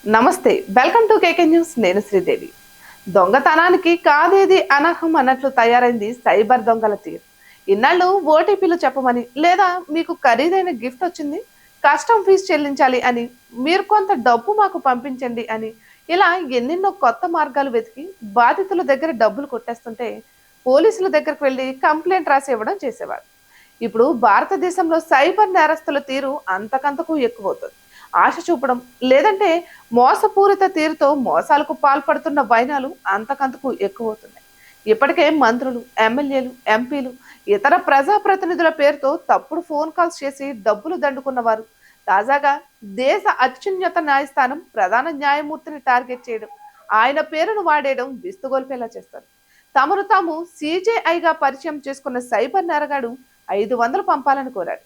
నమస్తే, welcome to KK news. నేను శ్రీదేవి. దొంగతనానికి కాదేది అనర్హం అన్నట్లు తయారైంది సైబర్ దొంగల తీరు. ఇన్నాళ్ళు ఓటీపీలు చెప్పమని, లేదా మీకు ఖరీదైన గిఫ్ట్ వచ్చింది, కస్టమ్ ఫీజు చెల్లించాలి అని, మీరు కొంత డబ్బు మాకు పంపించండి అని, ఇలా ఎన్నెన్నో కొత్త మార్గాలు వెతికి బాధితుల దగ్గర డబ్బులు కొట్టేస్తుంటే పోలీసుల దగ్గరకు వెళ్ళి కంప్లైంట్ రాసి ఇవ్వడం చేసేవారు. ఇప్పుడు భారతదేశంలో సైబర్ నేరస్తుల తీరు అంతకంతకు ఎక్కువవుతుంది. ఆశ చూపడం, లేదంటే మోసపూరిత తీరుతో మోసాలకు పాల్పడుతున్న వైనాలు అంతకంతకు ఎక్కువవుతున్నాయి. ఇప్పటికే మంత్రులు, ఎమ్మెల్యేలు, ఎంపీలు, ఇతర ప్రజాప్రతినిధుల పేరుతో తప్పుడు ఫోన్ కాల్స్ చేసి డబ్బులు దండుకున్న వారు తాజాగా దేశ అత్యున్నత న్యాయస్థానం ప్రధాన న్యాయమూర్తిని టార్గెట్ చేయడం, ఆయన పేరును వాడేయడం విస్తుగొల్పేలా చేస్తారు. తమను తాము సిజేఐగా పరిచయం చేసుకున్న సైబర్ నేరగాడు 500 పంపాలని కోరాడు.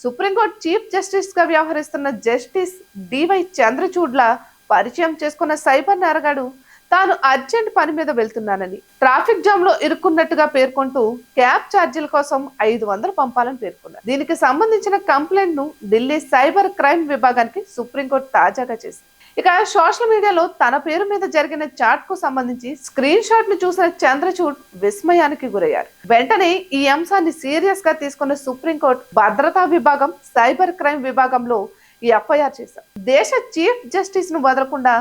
సుప్రీంకోర్టు చీఫ్ జస్టిస్ గా వ్యవహరిస్తున్న జస్టిస్ డివై చంద్రచూడ్ల పరిచయం చేసుకున్న సైబర్ నేరగాడు తాను అర్జెంట్ పని మీద వెళ్తున్నానని, ట్రాఫిక్ జామ్ లో ఇరుక్కున్నట్టుగా పేర్కొంటూ క్యాబ్ ఛార్జీల కోసం 500 పంపాలని పేర్కొన్నారు. దీనికి సంబంధించిన కంప్లైంట్ ను ఢిల్లీ సైబర్ క్రైమ్ విభాగానికి సుప్రీంకోర్టు తాజాగా చేసింది. ఇక సోషల్ మీడియాలో తన పేరు మీద జరిగిన చాట్ కు సంబంధించి స్క్రీన్ షాట్ ను చూసిన చంద్రచూడ్ విస్మయానికి గురయ్యారు. వెంటనే ఈ అంశాన్ని సీరియస్ గా తీసుకున్న సుప్రీంకోర్టు భద్రతా విభాగం సైబర్ క్రైమ్ విభాగంలో ఈ ఎఫ్ఐఆర్ చేశారు. దేశ చీఫ్ జస్టిస్ ను వదలకుండా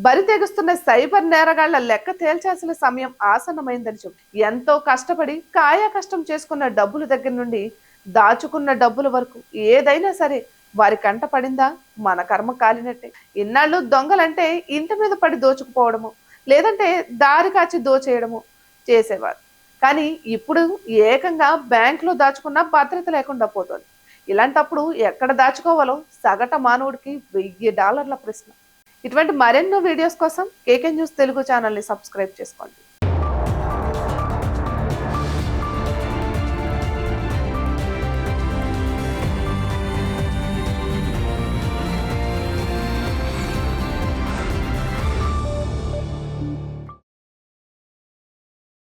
బరి తెగుస్తున్న సైబర్ నేరగాళ్ల లెక్క తేల్చాల్సిన సమయం ఆసన్నమైందని చెప్పి ఎంతో కష్టపడి కాయా కష్టం చేసుకున్న డబ్బుల దగ్గర నుండి దాచుకున్న డబ్బుల వరకు ఏదైనా సరే వారి కంట పడిందా మన కర్మ కాలినట్టే. ఇన్నాళ్ళు దొంగలంటే ఇంటి మీద పడి దోచుకుపోవడము, లేదంటే దారి కాచి దోచేయడము చేసేవారు. కానీ ఇప్పుడు ఏకంగా బ్యాంకులో దాచుకున్న భద్రత లేకుండా పోతుంది. ఇలాంటప్పుడు ఎక్కడ దాచుకోవాలో సగటు మానవుడికి $1000 ప్రశ్న. ఇటువంటి మరెన్నో వీడియోస్ కోసం కేకే న్యూస్ తెలుగు ఛానల్ని సబ్స్క్రైబ్ చేసుకోండి.